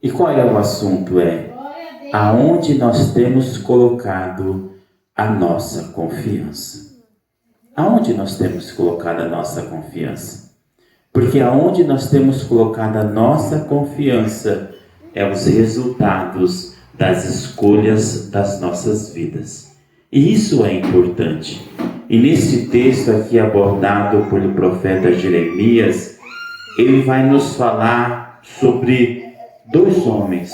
E qual é o assunto? Aonde nós temos colocado a nossa confiança. Aonde nós temos colocado a nossa confiança? Porque aonde nós temos colocado a nossa confiança é os resultados das escolhas das nossas vidas. E isso é importante. E nesse texto aqui abordado pelo profeta Jeremias, ele vai nos falar sobre dois homens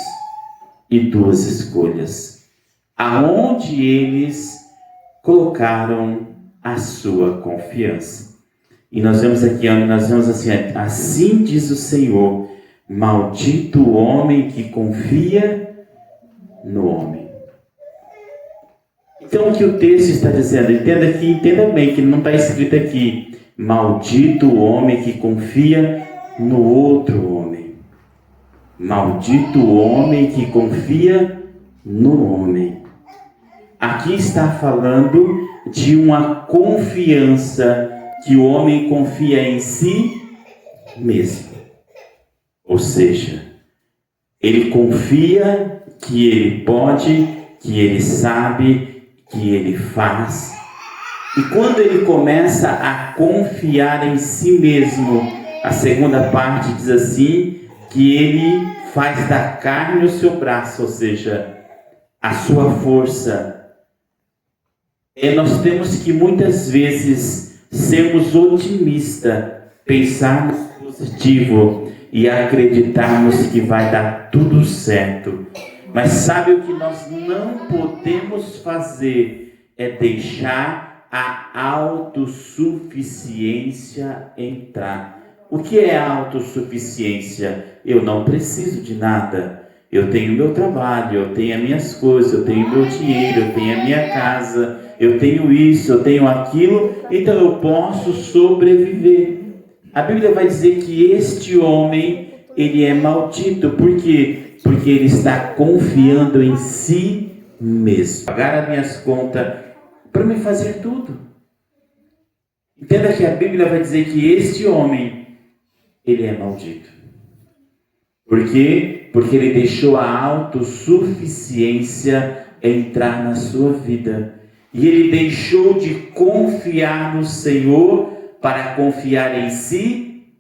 e duas escolhas, aonde eles colocaram a sua confiança. E nós vemos aqui, assim diz o Senhor, maldito o homem que confia no homem. Então o que o texto está dizendo, entenda bem que não está escrito aqui, maldito o homem que confia no outro homem. Maldito o homem que confia no homem. Aqui está falando de uma confiança que o homem confia em si mesmo. Ou seja, ele confia que ele pode, que ele sabe, que ele faz. E quando ele começa a confiar em si mesmo, a segunda parte diz assim, que ele faz da carne o seu braço, ou seja, a sua força. Nós temos que muitas vezes sermos otimistas, pensarmos positivo e acreditarmos que vai dar tudo certo. Mas sabe o que nós não podemos fazer? É deixar a autossuficiência entrar. O que é autossuficiência? Eu não preciso de nada. Eu tenho meu trabalho, eu tenho as minhas coisas, eu tenho meu dinheiro, eu tenho a minha casa, eu tenho isso, eu tenho aquilo, então eu posso sobreviver. A Bíblia vai dizer que este homem, ele é maldito. Por quê? Porque ele está confiando em si mesmo. Pagar as minhas contas para me fazer tudo. Entenda que a Bíblia vai dizer que este homem, ele é maldito. Por quê? Porque ele deixou a autossuficiência entrar na sua vida. E ele deixou de confiar no Senhor para confiar em si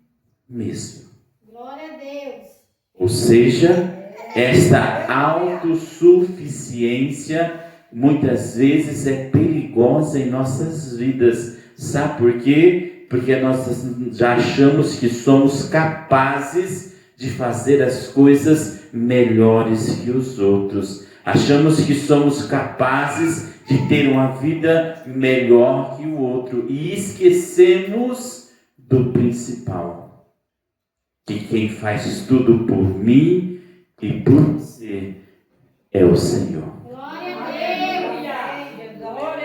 mesmo. Glória a Deus. Ou seja, esta autossuficiência muitas vezes é perigosa em nossas vidas. Sabe por quê? Porque nós já achamos que somos capazes de fazer as coisas melhores que os outros. Achamos que somos capazes de ter uma vida melhor que o outro. E esquecemos do principal. Que quem faz tudo por mim e por você é o Senhor. Glória a Deus.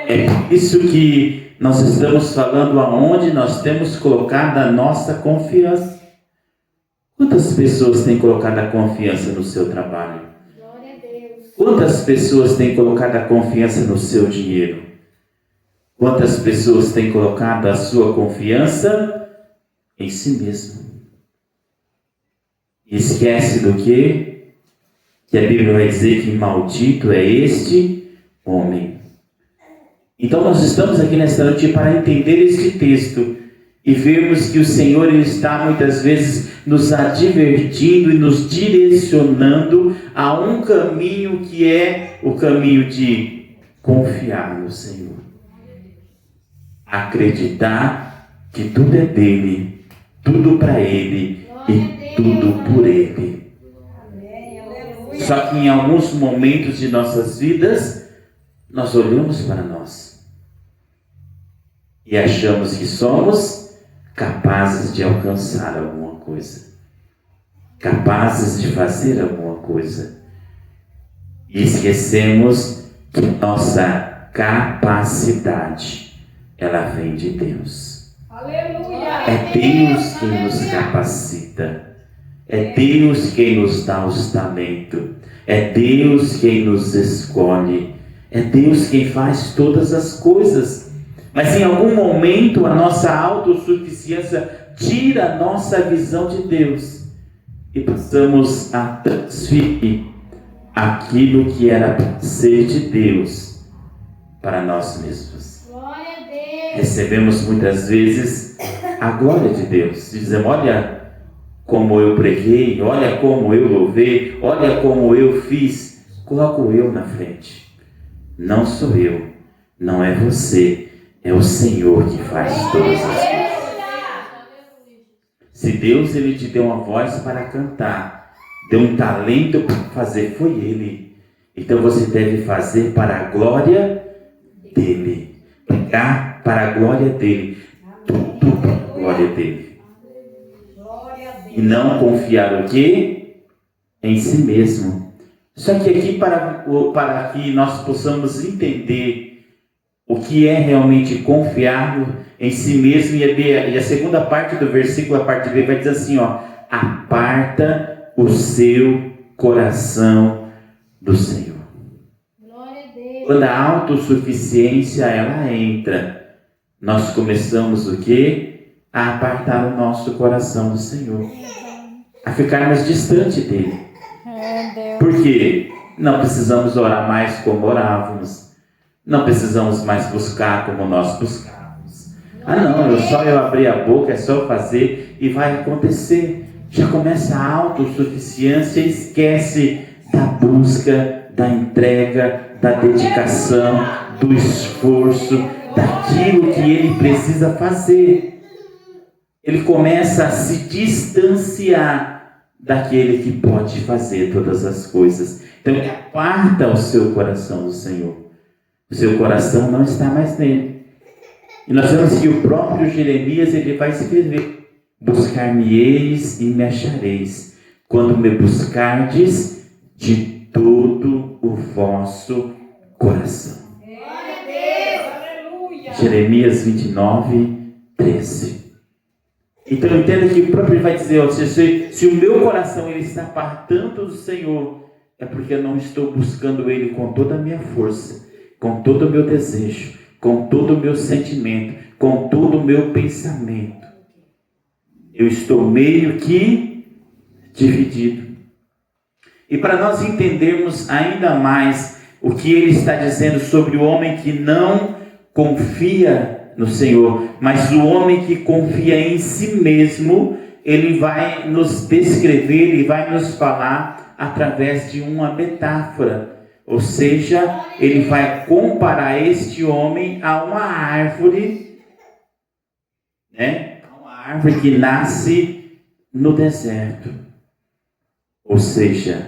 É por isso que nós estamos falando aonde nós temos colocado a nossa confiança. Quantas pessoas têm colocado a confiança no seu trabalho? Glória a Deus. Quantas pessoas têm colocado a confiança no seu dinheiro? Quantas pessoas têm colocado a sua confiança em si mesmo? E esquece do quê? Que a Bíblia vai dizer que maldito é este homem. Então nós estamos aqui nesta noite para entender este texto e vermos que o Senhor ele está muitas vezes nos advertindo e nos direcionando a um caminho que é o caminho de confiar no Senhor. Acreditar que tudo é dele, tudo para ele e tudo por ele. Só que em alguns momentos de nossas vidas, nós olhamos para nós e achamos que somos capazes de alcançar alguma coisa, capazes de fazer alguma coisa, e esquecemos que nossa capacidade, ela vem de Deus. Aleluia. É Deus quem nos capacita, é Deus quem nos dá os talentos, é Deus quem nos escolhe, é Deus quem faz todas as coisas. Mas em algum momento a nossa autossuficiência tira a nossa visão de Deus e passamos a transferir aquilo que era para ser de Deus para nós mesmos. Glória a Deus. Recebemos muitas vezes a glória de Deus. Dizemos, olha como eu preguei, olha como eu louvei, olha como eu fiz. Coloco eu na frente. Não sou eu, não é você, é o Senhor que faz todas as coisas. Se Deus ele te deu uma voz para cantar, deu um talento para fazer, foi Ele. Então você deve fazer para a glória dEle. Pegar para a glória dEle. Tudo para a glória dEle. E não confiar o quê? Em si mesmo. Só que aqui para que nós possamos entender o que é realmente confiar em si mesmo, e a segunda parte do versículo, a parte B, vai dizer assim, ó, aparta o seu coração do Senhor. Glória a Deus. Quando a autossuficiência ela entra, nós começamos o quê? A apartar o nosso coração do Senhor, a ficarmos distante dele. Por quê? Não precisamos orar mais como orávamos, não precisamos mais buscar como nós buscávamos. Ah não, eu abrir a boca, é só fazer e vai acontecer. Já começa a autossuficiência e esquece da busca, da entrega, da dedicação, do esforço, daquilo que ele precisa fazer. Ele começa a se distanciar daquele que pode fazer todas as coisas. Então ele aparta o seu coração do Senhor. O seu coração não está mais nele. E nós vemos que o próprio Jeremias ele vai escrever: buscar-me-eis e me achareis, quando me buscardes de todo o vosso coração. Glória a Deus. Aleluia. Jeremias 29, 13. Então entenda que o próprio vai dizer, ó, se o meu coração ele está apartando do Senhor, é porque eu não estou buscando Ele com toda a minha força, com todo o meu desejo, com todo o meu sentimento, com todo o meu pensamento. Eu estou meio que dividido. E para nós entendermos ainda mais o que ele está dizendo sobre o homem que não confia no Senhor, mas o homem que confia em si mesmo, ele vai nos descrever e vai nos falar através de uma metáfora. Ou seja, ele vai comparar este homem a uma árvore, né? Uma árvore que nasce no deserto. Ou seja,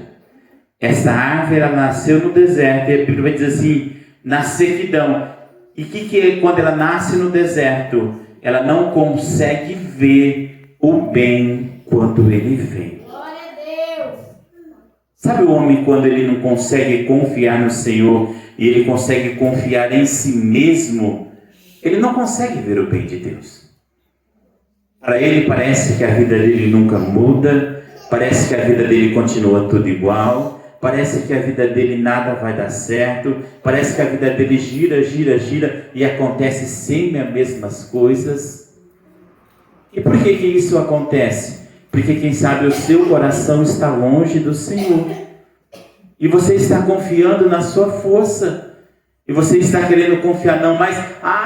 essa árvore ela nasceu no deserto, e a Bíblia vai dizer assim, na sequidão. E o que é quando ela nasce no deserto? Ela não consegue ver o bem quando ele vem. Glória a Deus. Sabe o homem quando ele não consegue confiar no Senhor e ele consegue confiar em si mesmo? Ele não consegue ver o bem de Deus. Para ele parece que a vida dele nunca muda, parece que a vida dele continua tudo igual, parece que a vida dele nada vai dar certo, parece que a vida dele gira, gira, gira e acontece sempre as mesmas coisas. E por que isso acontece? Porque quem sabe o seu coração está longe do Senhor. E você está confiando na sua força. E você está querendo confiar, não, mas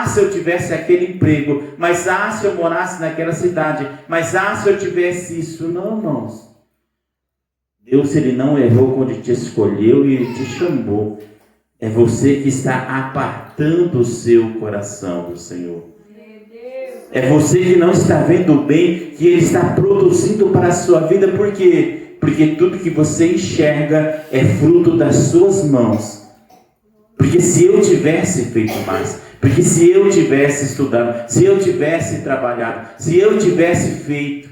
se eu tivesse aquele emprego, mas se eu morasse naquela cidade, mas se eu tivesse isso. Não, irmãos. Deus ele não errou quando te escolheu e ele te chamou. É você que está apartando o seu coração do Senhor. É você que não está vendo o bem que Ele está produzindo para a sua vida. Por quê? Porque tudo que você enxerga é fruto das suas mãos. Porque se eu tivesse feito mais, porque se eu tivesse estudado, se eu tivesse trabalhado, se eu tivesse feito.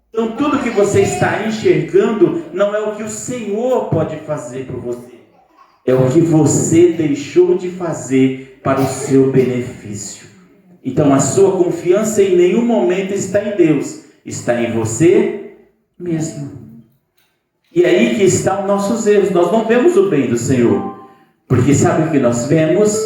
Então tudo que você está enxergando não é o que o Senhor pode fazer por você. É o que você deixou de fazer para o seu benefício. Então a sua confiança em nenhum momento está em Deus, está em você mesmo. E é aí que estão os nossos erros. Nós não vemos o bem do Senhor, porque sabe o que nós vemos?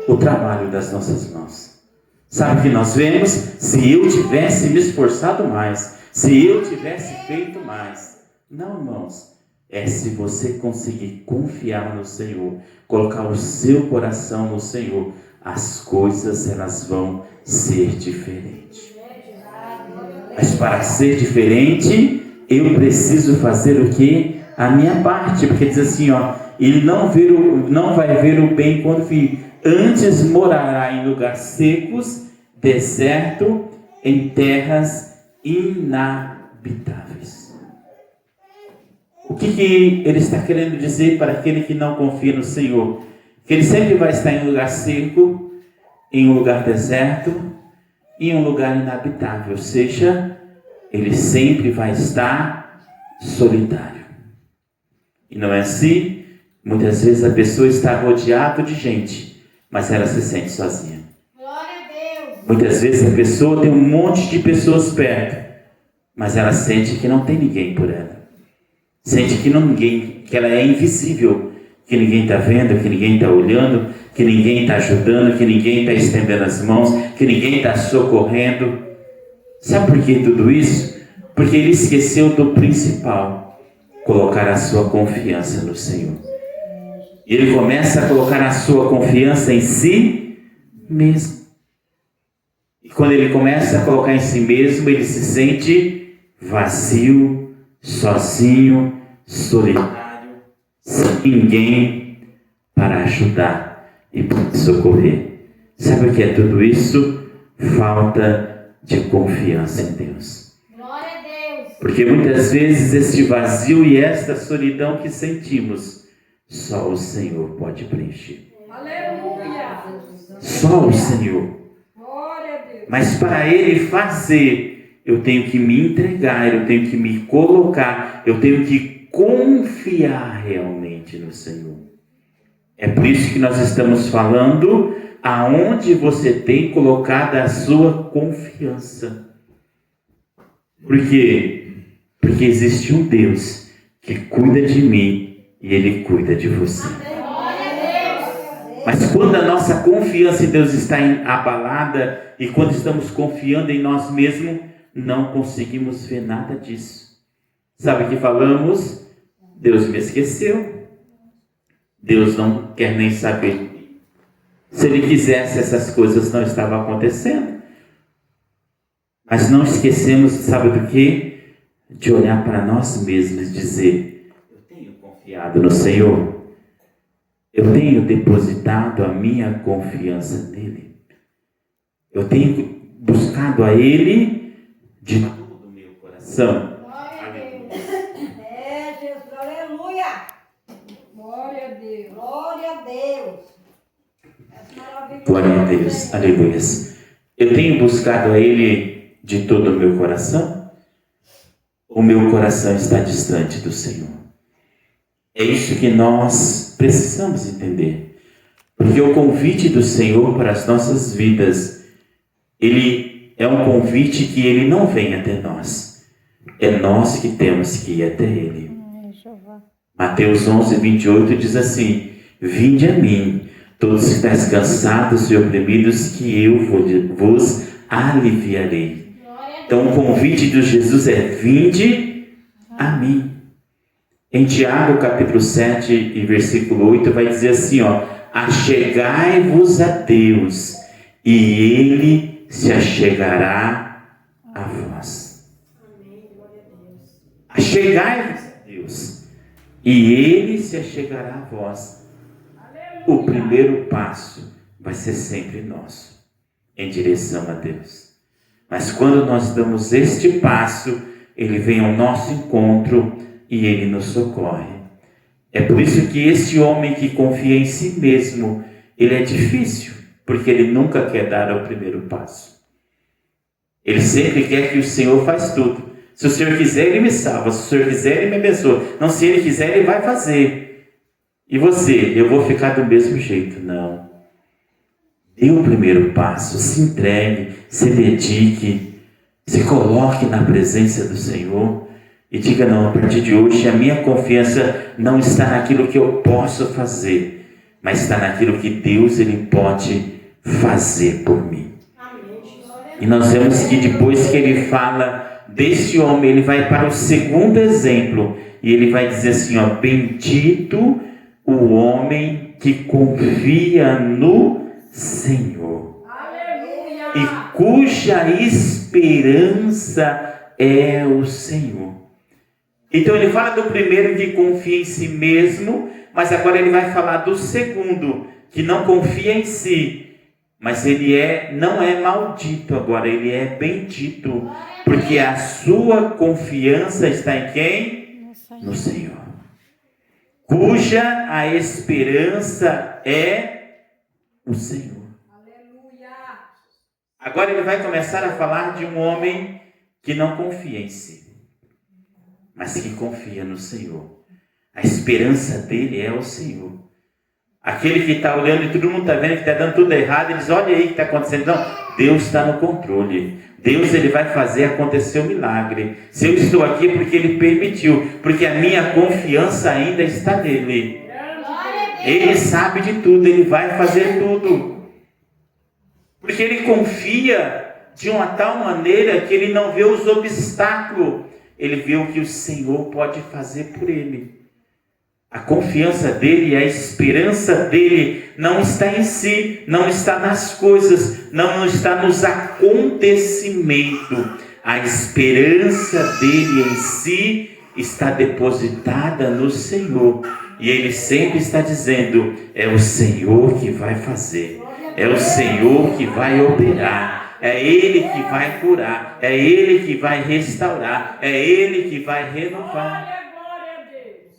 O trabalho das nossas mãos. Sabe o que nós vemos? Se eu tivesse me esforçado mais, Se eu tivesse feito mais. Não, irmãos. É se você conseguir confiar no Senhor, colocar o seu coração no Senhor, as coisas elas vão ser diferentes. Mas para ser diferente, eu preciso fazer o quê? A minha parte, porque diz assim, ó, ele não vai ver o bem quando vir, antes morará em lugares secos, deserto, em terras inabitáveis. O que ele está querendo dizer para aquele que não confia no Senhor? Que ele sempre vai estar em um lugar seco, em um lugar deserto, em um lugar inabitável, ou seja, ele sempre vai estar solitário. E não é assim? Muitas vezes a pessoa está rodeada de gente, mas ela se sente sozinha. Glória a Deus. Muitas vezes a pessoa tem um monte de pessoas perto, mas ela sente que não tem ninguém por ela. Sente que ela é invisível, que ninguém está vendo, que ninguém está olhando, que ninguém está ajudando, que ninguém está estendendo as mãos, que ninguém está socorrendo. Sabe por que tudo isso? Porque ele esqueceu do principal, colocar a sua confiança no Senhor. Ele começa a colocar a sua confiança em si mesmo. E quando ele começa a colocar em si mesmo, ele se sente vazio, sozinho, solitário, sem ninguém para ajudar e para socorrer. Sabe o que é tudo isso? Falta de confiança em Deus. Glória a Deus. Porque muitas vezes este vazio e esta solidão que sentimos, só o Senhor pode preencher. Aleluia. Só o Senhor. Glória a Deus. Mas para Ele fazer, eu tenho que me entregar, eu tenho que me colocar, eu tenho que confiar realmente no Senhor. É por isso que nós estamos falando aonde você tem colocado a sua confiança. Por quê? Porque existe um Deus que cuida de mim e Ele cuida de você. Glória a Deus. Mas quando a nossa confiança em Deus está abalada e quando estamos confiando em nós mesmos, não conseguimos ver nada disso. Sabe o que falamos? Deus me esqueceu. Deus não quer nem saber. Se Ele quisesse, essas coisas não estavam acontecendo. Mas não esquecemos, sabe do quê? De olhar para nós mesmos e dizer: eu tenho confiado no Senhor. Eu tenho depositado a minha confiança nele. Eu tenho buscado a Ele de todo o meu coração. Glória a Deus. Jesus, aleluia! Glória a Deus. Glória a Deus! É maravilhoso. Glória a Deus, aleluia. Eu tenho buscado a Ele de todo o meu coração? O meu coração está distante do Senhor. É isso que nós precisamos entender. Porque o convite do Senhor para as nossas vidas, Ele é um convite que Ele não vem até nós. É nós que temos que ir até Ele. Mateus 11:28 diz assim: vinde a mim, todos que estáis cansados e oprimidos, que eu vos aliviarei. Então o convite de Jesus é: vinde a mim. Em Tiago capítulo 7 e versículo 8 vai dizer assim, ó: achegai-vos a Deus e Ele se achegará a vós. Achegai-vos a Deus e Ele se achegará a vós. O primeiro passo vai ser sempre nosso, em direção a Deus. Mas quando nós damos este passo, Ele vem ao nosso encontro e Ele nos socorre. É por isso que este homem que confia em si mesmo, ele é difícil, porque ele nunca quer dar o primeiro passo. Ele sempre quer que o Senhor faz tudo. Se o Senhor quiser, Ele me salva. Se o Senhor quiser, Ele me abençoa. Não, se Ele quiser, Ele vai fazer. E você? Eu vou ficar do mesmo jeito? Não. Dê o primeiro passo, se entregue, se dedique, se coloque na presença do Senhor e diga: não, a partir de hoje a minha confiança não está naquilo que eu posso fazer, mas está naquilo que Deus Ele pode fazer por mim. E nós vemos que depois que Ele fala desse homem, ele vai para o segundo exemplo. E ele vai dizer assim, ó: bendito o homem que confia no Senhor. Aleluia. E cuja esperança é o Senhor. Então ele fala do primeiro que confia em si mesmo, mas agora ele vai falar do segundo, que não confia em si, mas ele não é maldito agora, ele é bendito, porque a sua confiança está em quem? No Senhor. Cuja a esperança é o Senhor. Aleluia. Agora ele vai começar a falar de um homem que não confia em si, mas que confia no Senhor. A esperança dele é o Senhor. Aquele que está olhando e todo mundo está vendo que está dando tudo errado, ele diz: olha aí o que está acontecendo. Não, Deus está no controle. Deus, ele vai fazer acontecer o milagre. Se eu estou aqui é porque ele permitiu, porque a minha confiança ainda está nele. Ele sabe de tudo, ele vai fazer tudo. Porque ele confia de uma tal maneira que ele não vê os obstáculos. Ele vê o que o Senhor pode fazer por ele. A confiança dele e a esperança dele não está em si, não está nas coisas, não está nos acontecimentos. A esperança dele em si está depositada no Senhor. E ele sempre está dizendo: é o Senhor que vai fazer, é o Senhor que vai operar. É Ele que vai curar, é Ele que vai restaurar, é Ele que vai renovar. Glória a Deus.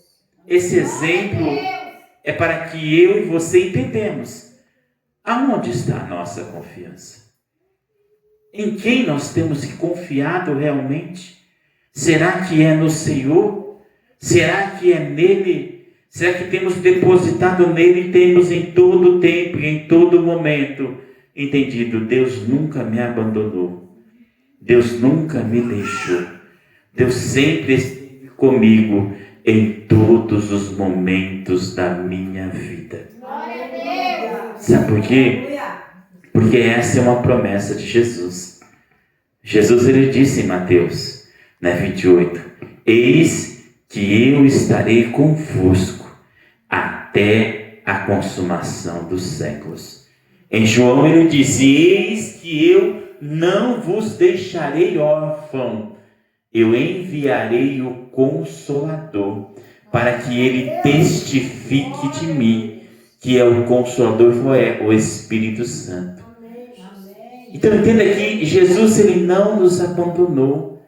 Esse exemplo é para que eu e você entendamos aonde está a nossa confiança. Em quem nós temos confiado realmente? Será que é no Senhor? Será que é nele? Será que temos depositado nele e temos em todo tempo e em todo momento entendido: Deus nunca me abandonou, Deus nunca me deixou, Deus sempre esteve comigo em todos os momentos da minha vida. Sabe por quê? Porque essa é uma promessa de Jesus. Jesus, ele disse em Mateus 28: eis que eu estarei convosco até a consumação dos séculos. Em João ele disse: eis que eu não vos deixarei órfão, eu enviarei o Consolador, para que ele testifique de mim, que é o Consolador, é o Espírito Santo. Então entenda que Jesus, ele não nos abandonou.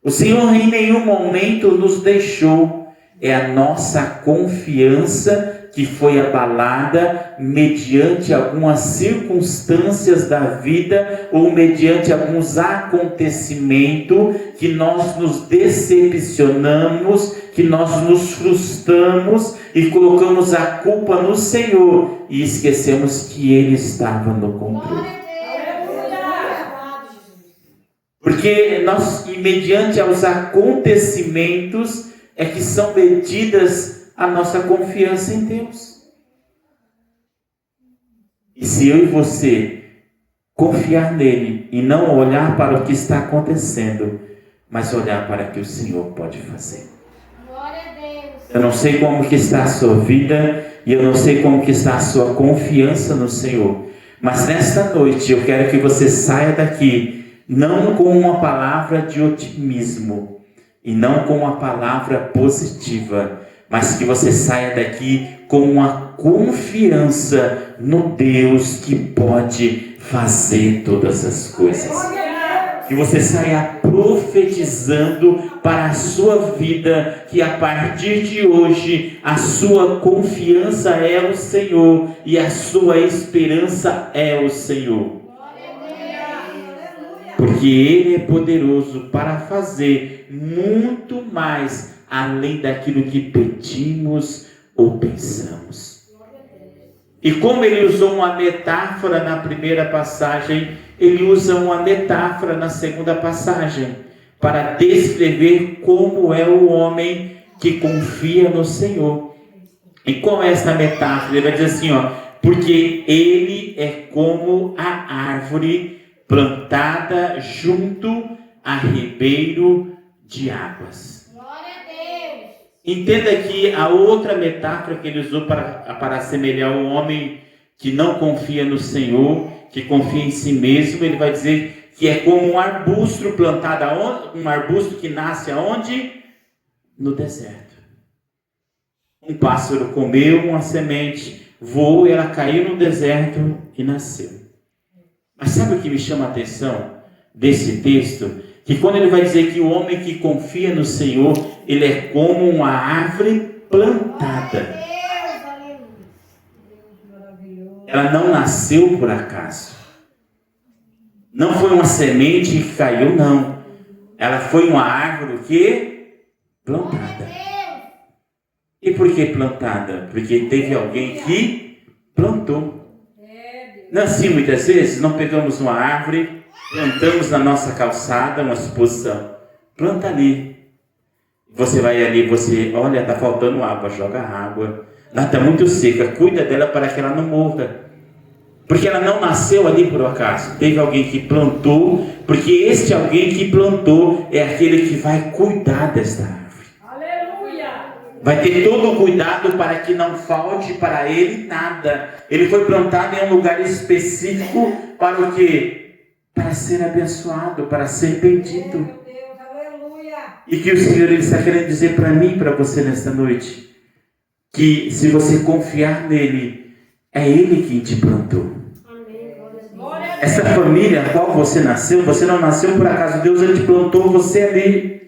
O Senhor em nenhum momento nos deixou. É a nossa confiança que foi abalada mediante algumas circunstâncias da vida ou mediante alguns acontecimentos que nós nos decepcionamos, que nós nos frustramos e colocamos a culpa no Senhor e esquecemos que Ele estava no controle. Porque nós, e mediante aos acontecimentos, é que são medidas a nossa confiança em Deus. E se eu e você confiar nele e não olhar para o que está acontecendo, mas olhar para o que o Senhor pode fazer. Eu não sei como que está a sua vida e eu não sei como que está a sua confiança no Senhor, mas nesta noite eu quero que você saia daqui não com uma palavra de otimismo e não com uma palavra positiva, mas que você saia daqui com uma confiança no Deus que pode fazer todas as coisas. Que você saia profetizando para a sua vida que a partir de hoje a sua confiança é o Senhor e a sua esperança é o Senhor. Porque Ele é poderoso para fazer muito mais além daquilo que pedimos ou pensamos. E como ele usou uma metáfora na primeira passagem, ele usa uma metáfora na segunda passagem para descrever como é o homem que confia no Senhor. E qual é essa metáfora? Ele vai dizer assim, ó: porque ele é como a árvore plantada junto a ribeiro de águas. Glória a Deus. Entenda que a outra metáfora que ele usou para assemelhar o homem que não confia no Senhor, que confia em si mesmo, ele vai dizer que é como um arbusto plantado aonde? Um arbusto que nasce aonde? No deserto. Um pássaro comeu uma semente, voou, ela caiu no deserto e nasceu. Mas sabe o que me chama a atenção desse texto? Que quando ele vai dizer que o homem que confia no Senhor, ele é como uma árvore plantada. Ela não nasceu por acaso. Não foi uma semente que caiu, não. Ela foi uma árvore que plantada. E por que plantada? Porque teve alguém que plantou. Não assim, muitas vezes, não pegamos uma árvore, plantamos na nossa calçada uma exposição. Planta ali. Você vai ali, você, olha, está faltando água, joga água. Ela está muito seca, cuida dela para que ela não morra. Porque ela não nasceu ali por acaso. Teve alguém que plantou, porque este alguém que plantou é aquele que vai cuidar desta árvore. Aleluia. Vai ter todo o cuidado para que não falte para ele nada. Ele foi plantado em um lugar específico para o quê? Para ser abençoado, para ser bendito. Meu Deus, aleluia. E que o Senhor ele está querendo dizer para mim e para você nesta noite, que se você confiar nele, é ele quem te plantou. Amém. Glória a Deus. Essa família a qual você nasceu, você não nasceu por acaso. Deus ele te plantou você ali.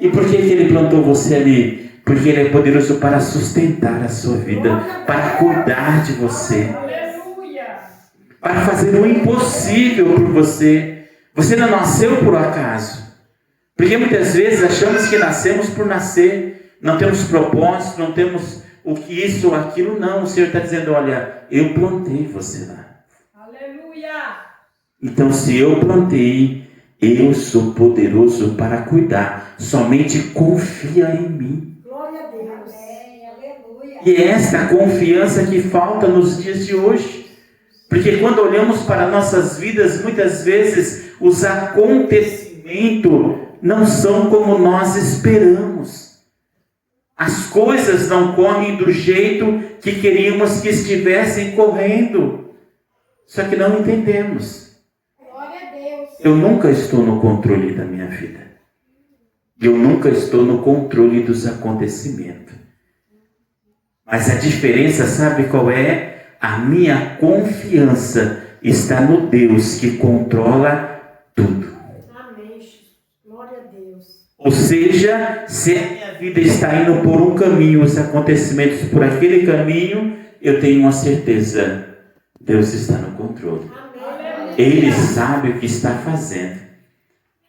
E por que ele plantou você ali? Porque ele é poderoso para sustentar a sua vida, para cuidar de você, Aleluia. para fazer o impossível por você. Você não nasceu por acaso. Porque muitas vezes achamos que nascemos por nascer. Não temos propósito, não temos o que isso ou aquilo. Não, o Senhor está dizendo, olha, eu plantei você lá. Aleluia. Então se eu plantei, eu sou poderoso para cuidar. Somente confia em mim. Glória a Deus. Amém. Aleluia. E é essa confiança que falta nos dias de hoje. Porque quando olhamos para nossas vidas, muitas vezes os acontecimentos não são como nós esperamos. As coisas não correm do jeito que queríamos que estivessem correndo. Só que não entendemos. Glória a Deus. Eu nunca estou no controle da minha vida. Eu nunca estou no controle dos acontecimentos. Mas a diferença, sabe qual é? A minha confiança está no Deus que controla tudo. Amém. Glória a Deus. Ou seja, se a minha vida está indo por um caminho, os acontecimentos por aquele caminho, eu tenho uma certeza. Deus está no controle. Amém. Ele sabe o que está fazendo.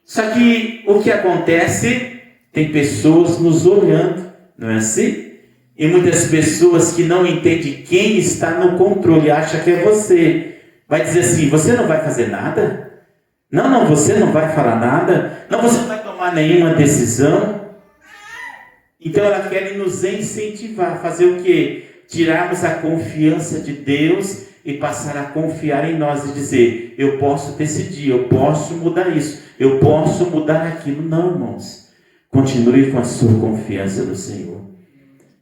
Só que o que acontece, tem pessoas nos olhando, não é assim? E muitas pessoas que não entendem quem está no controle, acham que é você. Vai dizer assim, você não vai fazer nada? Não, você não vai falar nada? Não, você não vai tomar nenhuma decisão? Então ela quer nos incentivar, fazer o quê? Tirarmos a confiança de Deus e passar a confiar em nós e dizer, eu posso decidir, eu posso mudar isso, eu posso mudar aquilo. Não, irmãos. Continue com a sua confiança no Senhor.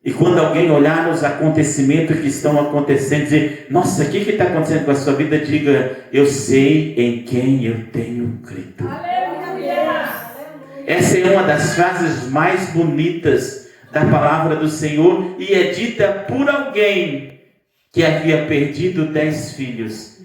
E quando alguém olhar nos acontecimentos que estão acontecendo, dizer, nossa, o que está acontecendo com a sua vida? Diga, eu sei em quem eu tenho crido. Aleluia. Essa é uma das frases mais bonitas da palavra do Senhor e é dita por alguém que havia perdido 10 filhos,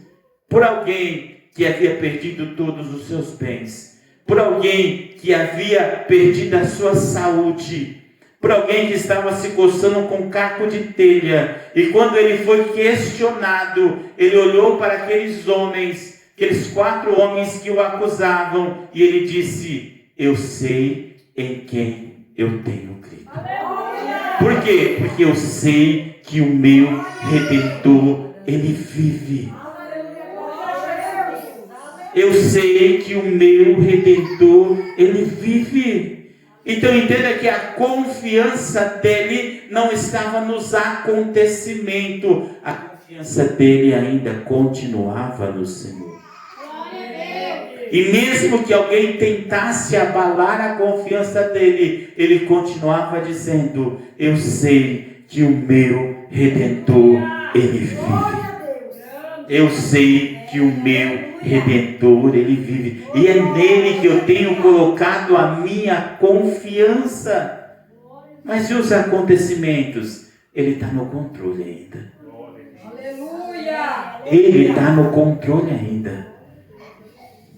por alguém que havia perdido todos os seus bens, por alguém que havia perdido a sua saúde, por alguém que estava se coçando com um caco de telha. E quando ele foi questionado, ele olhou para aqueles homens, aqueles 4 homens que o acusavam, e ele disse, eu sei em quem eu tenho crido. Por quê? Porque eu sei que o meu Redentor, ele vive. Eu sei que o meu Redentor, ele vive. Então entenda que a confiança dele não estava nos acontecimentos. A confiança dele ainda continuava no Senhor. E mesmo que alguém tentasse abalar a confiança dele, ele continuava dizendo: eu sei que o meu Redentor, ele vive. Glória a Deus. Eu sei que o meu Redentor, ele vive. E é nele que eu tenho colocado a minha confiança. Mas e os acontecimentos? Ele está no controle ainda. Aleluia. Ele está no controle ainda.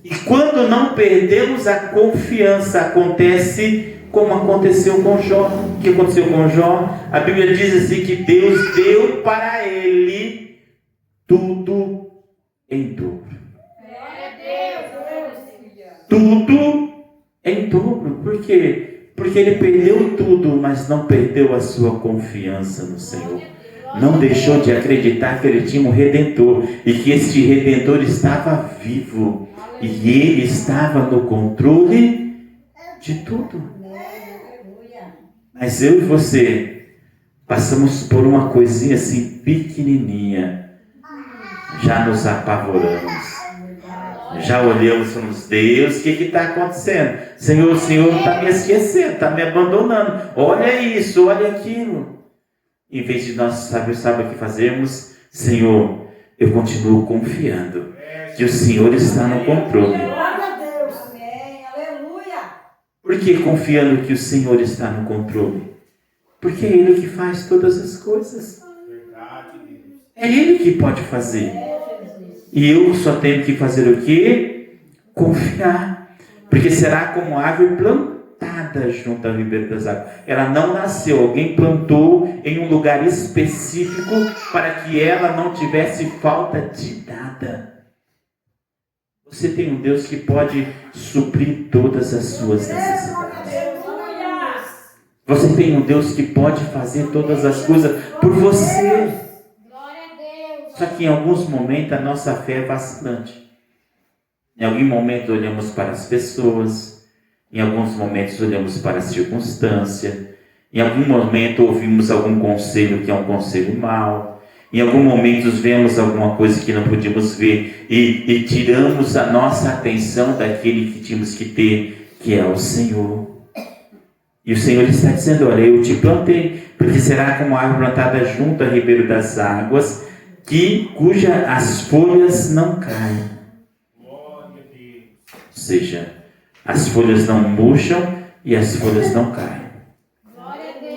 E quando não perdemos a confiança, acontece como aconteceu com Jó. O que aconteceu com Jó? A Bíblia diz assim que Deus deu para ele tudo em dobro. Tudo em dobro. Por quê? Porque ele perdeu tudo, mas não perdeu a sua confiança no Senhor. Não deixou de acreditar que ele tinha um Redentor e que este Redentor estava vivo e ele estava no controle de tudo. Mas eu e você passamos por uma coisinha assim pequenininha, já nos apavoramos, já olhamos e falamos: Deus, o que está acontecendo? Senhor, o Senhor está me esquecendo, está me abandonando, olha isso, olha aquilo. Em vez de nós saber o que fazemos, Senhor, eu continuo confiando que o Senhor está no controle. Glória a Deus. Amém. Aleluia. Por que confiando que o Senhor está no controle? Porque é Ele que faz todas as coisas. É Ele que pode fazer. E eu só tenho que fazer o quê? Confiar. Porque será como árvore plantada junto ao ribeiro das águas. Ela não nasceu, alguém plantou em um lugar específico para que ela não tivesse falta de nada. Você tem um Deus que pode suprir todas as suas necessidades. Você tem um Deus que pode fazer todas as coisas por você. Só que em alguns momentos a nossa fé é vacilante. Em algum momento olhamos para as pessoas. Em alguns momentos olhamos para a circunstância. Em algum momento ouvimos algum conselho que é um conselho mau. Em algum momento vemos alguma coisa que não podíamos ver e tiramos a nossa atenção daquele que tínhamos que ter, que é o Senhor. E o Senhor está dizendo: olha, eu te plantei, porque será como árvore plantada junto ao ribeiro das águas, cuja as folhas não caem. Ou seja, as folhas não murcham e as folhas não caem.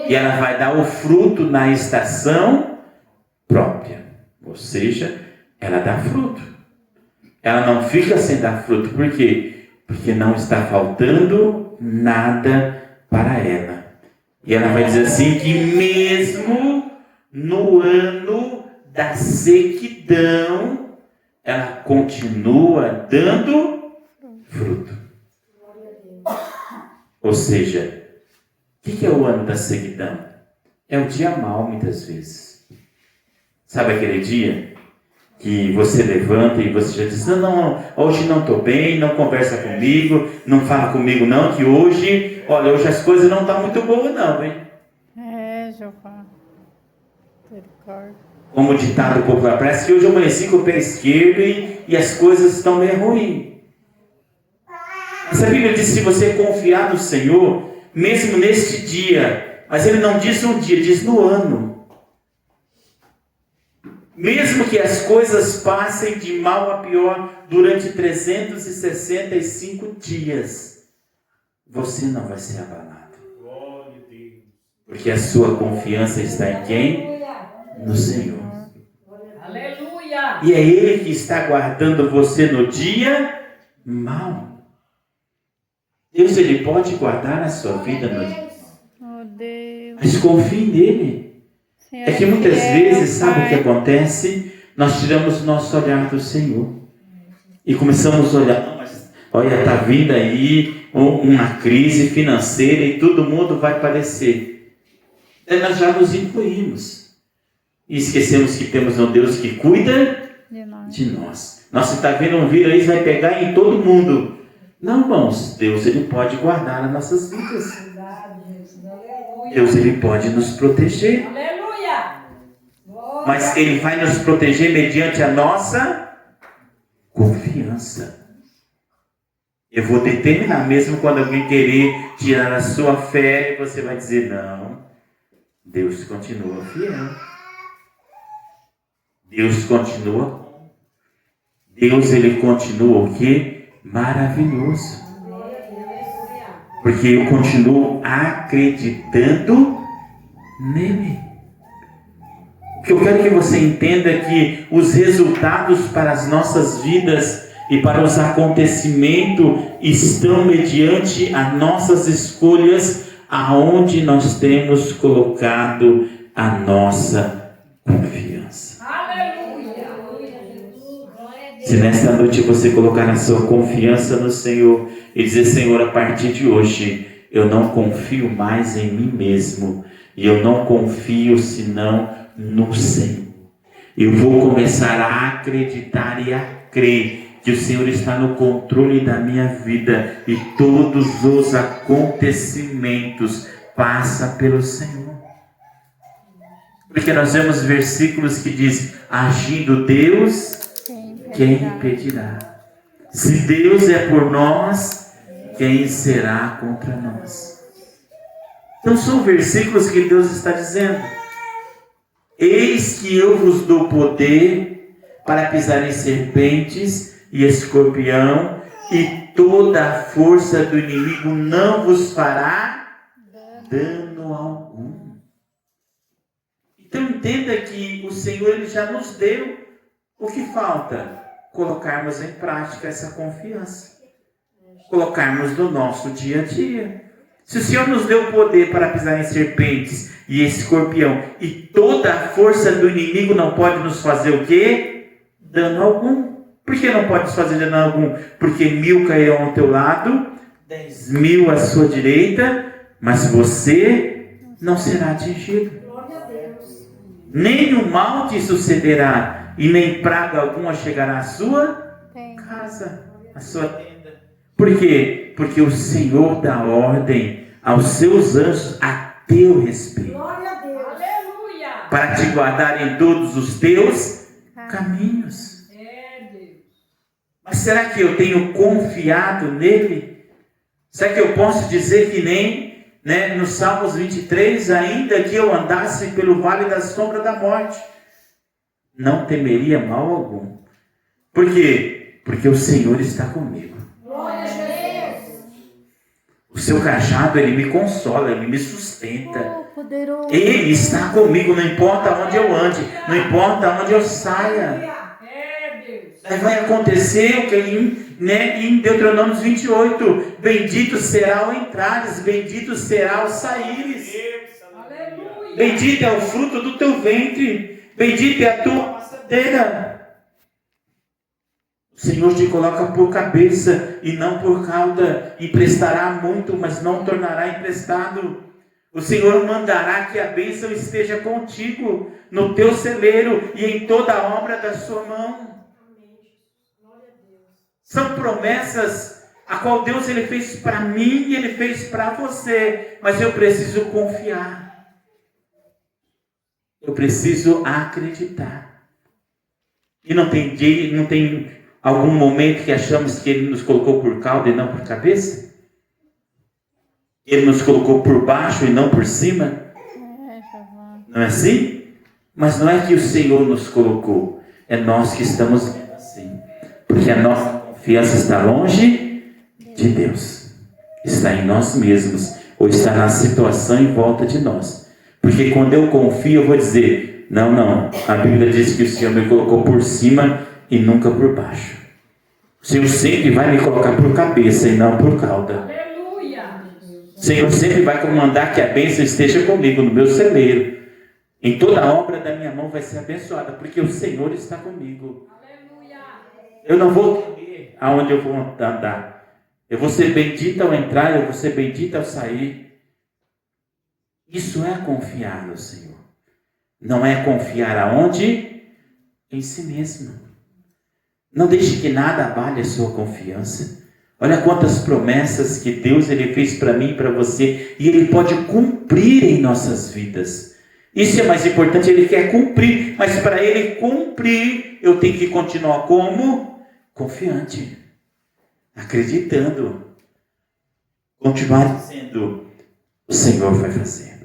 E ela vai dar o fruto na estação própria. Ou seja, ela dá fruto. Ela não fica sem dar fruto. Por quê? Porque não está faltando nada para ela. E ela vai dizer assim que mesmo no ano da sequidão, ela continua dando fruto. Ou seja, o que é o ano da sequidão? É o dia mau, muitas vezes. Sabe aquele dia que você levanta e você já diz: não, hoje não estou bem, não conversa comigo, não fala comigo não, que hoje as coisas não estão muito boas não, hein? Jeová. Como o ditado popular, parece que hoje eu amanheci com o pé esquerdo e as coisas estão meio ruins. Mas a Bíblia diz: se você confiar no Senhor, mesmo neste dia, mas ele não diz um dia, diz no ano. Mesmo que as coisas passem de mal a pior durante 365 dias, você não vai ser abalado. Porque a sua confiança está em quem? No Senhor. Aleluia. E é Ele que está guardando você no dia mau. Deus, Ele pode guardar a sua vida no dia. Oh, Deus. Mas confie nele. É que muitas vezes, sabe o que acontece? Nós tiramos o nosso olhar do Senhor. E começamos a olhar: olha, está vindo aí uma crise financeira e todo mundo vai padecer. Aí nós já nos incluímos. E esquecemos que temos um Deus que cuida de nós. Nossa, está vendo um vírus aí, vai pegar em todo mundo. Não, irmãos, Deus, Ele pode guardar as nossas vidas. Deus, Ele pode nos proteger. Aleluia. Mas Ele vai nos proteger mediante a nossa confiança. Eu vou determinar, mesmo quando alguém querer tirar a sua fé, você vai dizer, não, Deus continua fiel. Deus continua. Deus, ele continua o quê? Maravilhoso. Porque eu continuo acreditando nele. O que eu quero que você entenda é que os resultados para as nossas vidas e para os acontecimentos estão mediante as nossas escolhas, aonde nós temos colocado a nossa confiança. Aleluia. Se nesta noite você colocar a sua confiança no Senhor e dizer, Senhor, a partir de hoje eu não confio mais em mim mesmo, e eu não confio senão no Senhor. Eu vou começar a acreditar e a crer que o Senhor está no controle da minha vida e todos os acontecimentos passam pelo Senhor. Porque nós vemos versículos que diz, agindo Deus, quem impedirá? Se Deus é por nós, quem será contra nós? Então são versículos que Deus está dizendo, eis que eu vos dou poder para pisar em serpentes e escorpião, e toda a força do inimigo não vos fará dano algum. Então entenda que o Senhor, ele já nos deu. O que falta? Colocarmos em prática essa confiança. Colocarmos no nosso dia a dia. Se o Senhor nos deu poder para pisar em serpentes e escorpião, e toda a força do inimigo não pode nos fazer o quê? Dano algum. Por que não pode nos fazer dano algum? Porque 1000 cairão ao teu lado, 10.000 à sua direita, mas você não será atingido. Nem o mal te sucederá, e nem praga alguma chegará à sua casa, à sua tenda. Por quê? Porque o Senhor dá ordem aos seus anjos a teu respeito. Glória a Deus. Aleluia. Para te guardar em todos os teus caminhos. Deus. Mas será que eu tenho confiado nele? Será que eu posso dizer que nem, no Salmos 23, ainda que eu andasse pelo vale da sombra da morte, não temeria mal algum. Por quê? Porque o Senhor está comigo. Glória a Jesus. O seu cajado, ele me consola, ele me sustenta. Poderoso. Ele está comigo, não importa onde eu ande, não importa onde eu saia. Deus. Aí vai acontecer o que em Deuteronômio 28, bendito será o entrares, bendito será o saíres. Aleluia. Bendito é o fruto do teu ventre, bendita é a tua passadeira. O Senhor te coloca por cabeça e não por cauda, emprestará muito, mas não tornará emprestado. O Senhor mandará que a bênção esteja contigo, no teu celeiro e em toda a obra da sua mão. São promessas a qual Deus ele fez para mim e ele fez para você, mas eu preciso confiar. Eu preciso acreditar. E não tem algum momento que achamos que ele nos colocou por cauda e não por cabeça? Ele nos colocou por baixo e não por cima? Não é assim? Mas não é que o Senhor nos colocou, é nós que estamos vendo assim. Porque a nossa confiança está longe de Deus. Está em nós mesmos, ou está na situação em volta de nós. Porque quando eu confio, eu vou dizer, não, a Bíblia diz que o Senhor me colocou por cima e nunca por baixo. O Senhor sempre vai me colocar por cabeça e não por cauda. Aleluia. O Senhor sempre vai comandar que a bênção esteja comigo no meu celeiro. Em toda a obra da minha mão vai ser abençoada, porque o Senhor está comigo. Aleluia. Eu não vou temer aonde eu vou andar. Eu vou ser bendita ao entrar, eu vou ser bendita ao sair. Isso é confiar no Senhor. Não é confiar aonde? Em si mesmo. Não deixe que nada abale a sua confiança. Olha quantas promessas que Deus ele fez para mim e para você. E Ele pode cumprir em nossas vidas. Isso é mais importante, Ele quer cumprir. Mas para Ele cumprir, eu tenho que continuar como? Confiante. acreditando, continuar dizendo: o Senhor vai fazer.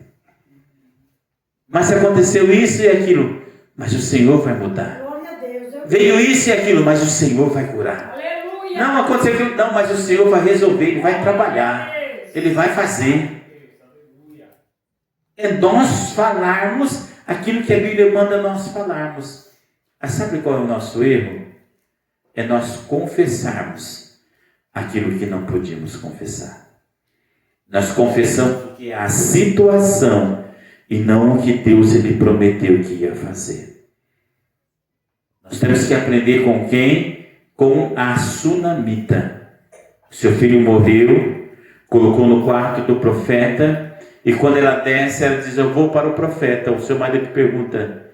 Mas aconteceu isso e aquilo, mas o Senhor vai mudar. Glória a Deus. Veio isso e aquilo, mas o Senhor vai curar. Aleluia. Não aconteceu aquilo, não, mas o Senhor vai resolver, Ele vai trabalhar, Ele vai fazer. É nós falarmos aquilo que a Bíblia manda nós falarmos. Mas sabe qual é o nosso erro? É nós confessarmos aquilo que não podíamos confessar. Nós confessamos o que é a situação e não o que Deus Ele prometeu que ia fazer. Nós temos que aprender com quem? Com a sunamita. Seu filho morreu, colocou no quarto do profeta, e quando ela desce, ela diz: eu vou para o profeta. O seu marido pergunta: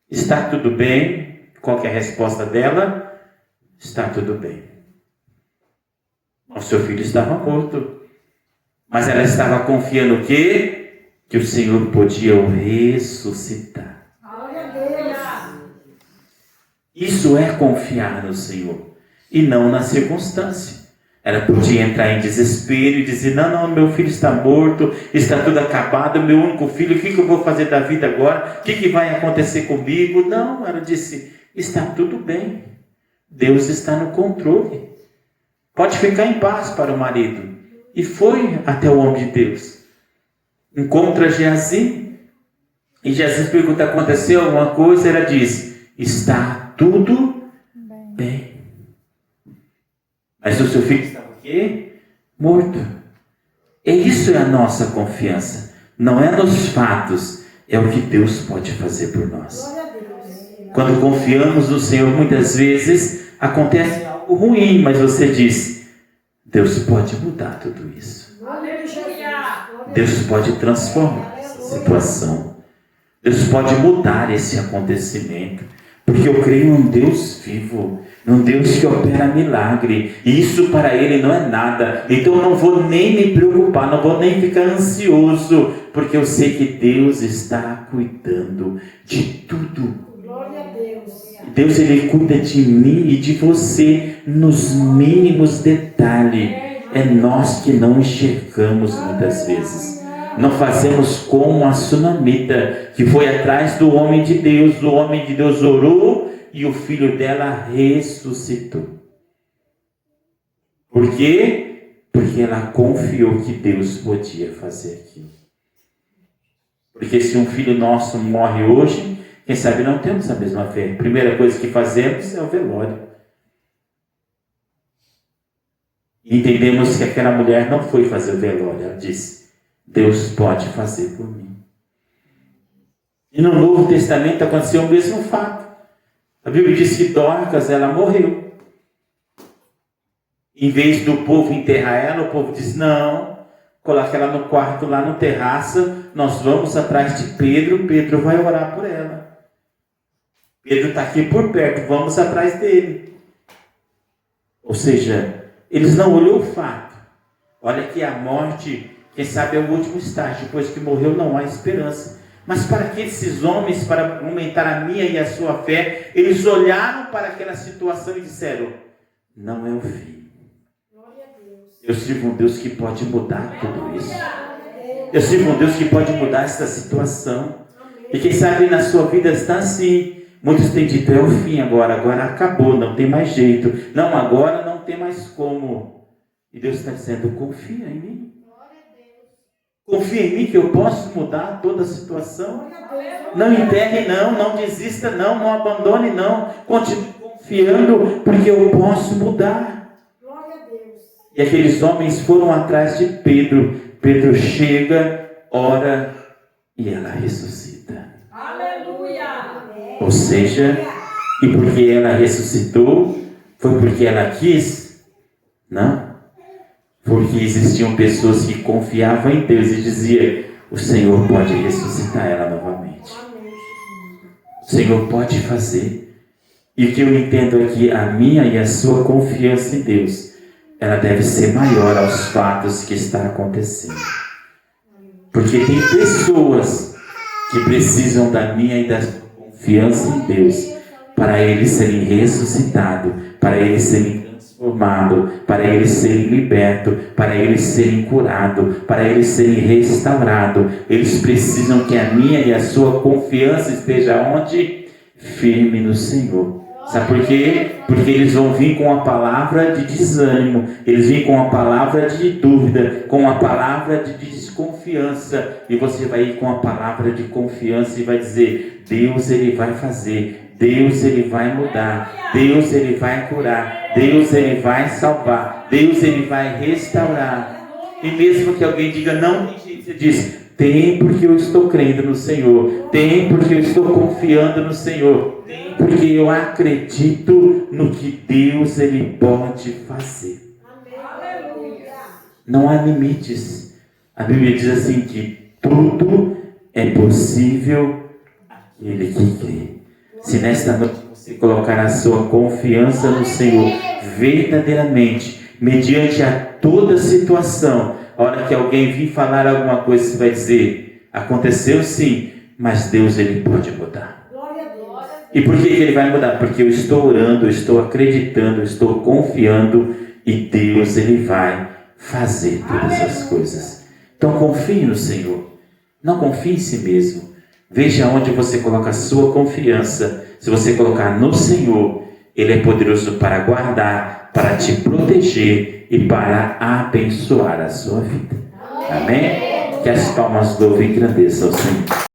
está tudo bem? Qual que é a resposta dela? Está tudo bem. O seu filho estava morto, mas ela estava confiando o quê? Que o Senhor podia o ressuscitar. Glória a Deus. Isso é confiar no Senhor e não na circunstância. Ela podia entrar em desespero e dizer: não, meu filho está morto, está tudo acabado, meu único filho, o que eu vou fazer da vida agora? O que vai acontecer comigo? Não, ela disse: está tudo bem, Deus está no controle, pode ficar em paz para o marido. E foi até o homem de Deus, encontra Geazi, e Geazi pergunta: aconteceu alguma coisa? Ela diz: está tudo bem. Mas o seu filho estava o quê? Morto. E isso é a nossa confiança. Não é nos fatos, é o que Deus pode fazer por nós. Glória a Deus. Quando confiamos no Senhor, muitas vezes acontece algo ruim, mas você diz: Deus pode mudar tudo isso. Aleluia. Deus pode transformar essa situação. Deus pode mudar esse acontecimento. Porque eu creio em um Deus vivo, num Deus que opera milagre, e isso para Ele não é nada. Então eu não vou nem me preocupar, não vou nem ficar ansioso, porque eu sei que Deus está cuidando de tudo. Glória a Deus. Deus, Ele cuida de mim e de você nos mínimos detalhes. É nós que não enxergamos muitas vezes. Não fazemos como a sunamita, que foi atrás do homem de Deus. O homem de Deus orou e o filho dela ressuscitou. Por quê? Porque ela confiou que Deus podia fazer aquilo. Porque se um filho nosso morre hoje, quem sabe não temos a mesma fé. A primeira coisa que fazemos é o velório. E entendemos que aquela mulher não foi fazer o velório. Ela disse: Deus pode fazer por mim. E no Novo Testamento aconteceu o mesmo fato. A Bíblia diz que Dorcas, ela morreu. Em vez do povo enterrar ela, o povo diz: não, coloca ela no quarto lá no terraço, nós vamos atrás de Pedro, Pedro vai orar por ela. Pedro está aqui por perto, vamos atrás dele. Ou seja, eles não olhou o fato. Olha que a morte, quem sabe, é o último estágio. Depois que morreu não há esperança. Mas para que esses homens, para aumentar a minha e a sua fé, eles olharam para aquela situação e disseram: não é o fim. Eu sirvo um Deus que pode mudar tudo isso. Eu sirvo um Deus que pode mudar essa situação. E quem sabe na sua vida está assim. Muitos têm dito: é o fim agora acabou, não tem mais jeito. Não, agora não tem mais como. E Deus está dizendo: confia em mim. Confia em mim que eu posso mudar toda a situação. Não enterre não, não desista não, não abandone não. Continue confiando, porque eu posso mudar. E aqueles homens foram atrás de Pedro. Pedro chega, ora e ela ressuscita. Aleluia. Ou seja, e porque ela ressuscitou, foi porque ela quis? Não. Porque existiam pessoas que confiavam em Deus e diziam: o Senhor pode ressuscitar ela novamente. O Senhor pode fazer. E o que eu entendo é que a minha e a sua confiança em Deus, ela deve ser maior aos fatos que está acontecendo. Porque tem pessoas que precisam da minha e da sua confiança em Deus para eles serem ressuscitados, para eles serem transformados. transformados, para eles serem libertos, para eles serem curados, para eles serem restaurados. Eles precisam que a minha e a sua confiança esteja onde? Firme no Senhor. Sabe por quê? Porque eles vão vir com a palavra de desânimo, eles vêm com a palavra de dúvida, com a palavra de desconfiança, e você vai ir com a palavra de confiança e vai dizer: Deus, Ele vai fazer, Deus, Ele vai mudar, Deus, Ele vai curar, Deus, Ele vai salvar, Deus, Ele vai restaurar. E mesmo que alguém diga: não tem jeito, você diz: tem, porque eu estou crendo no Senhor, tem, porque eu estou confiando no Senhor, tem, porque eu acredito no que Deus, Ele pode fazer. Aleluia. Não há limites. A Bíblia diz assim que tudo é possível àquele que crê. Se nesta noite você colocar a sua confiança no Senhor verdadeiramente, mediante a toda situação, a hora que alguém vir falar alguma coisa, você vai dizer: aconteceu sim, mas Deus, Ele pode mudar. Glória a Deus. E por que Ele vai mudar? Porque eu estou orando, eu estou acreditando, eu estou confiando, e Deus, Ele vai fazer todas as coisas. Então confie no Senhor, não confie em si mesmo. Veja onde você coloca a sua confiança. Se você colocar no Senhor, Ele é poderoso para guardar, para te proteger e para abençoar a sua vida. Amém? Que as palmas louvem e engrandeçam ao Senhor.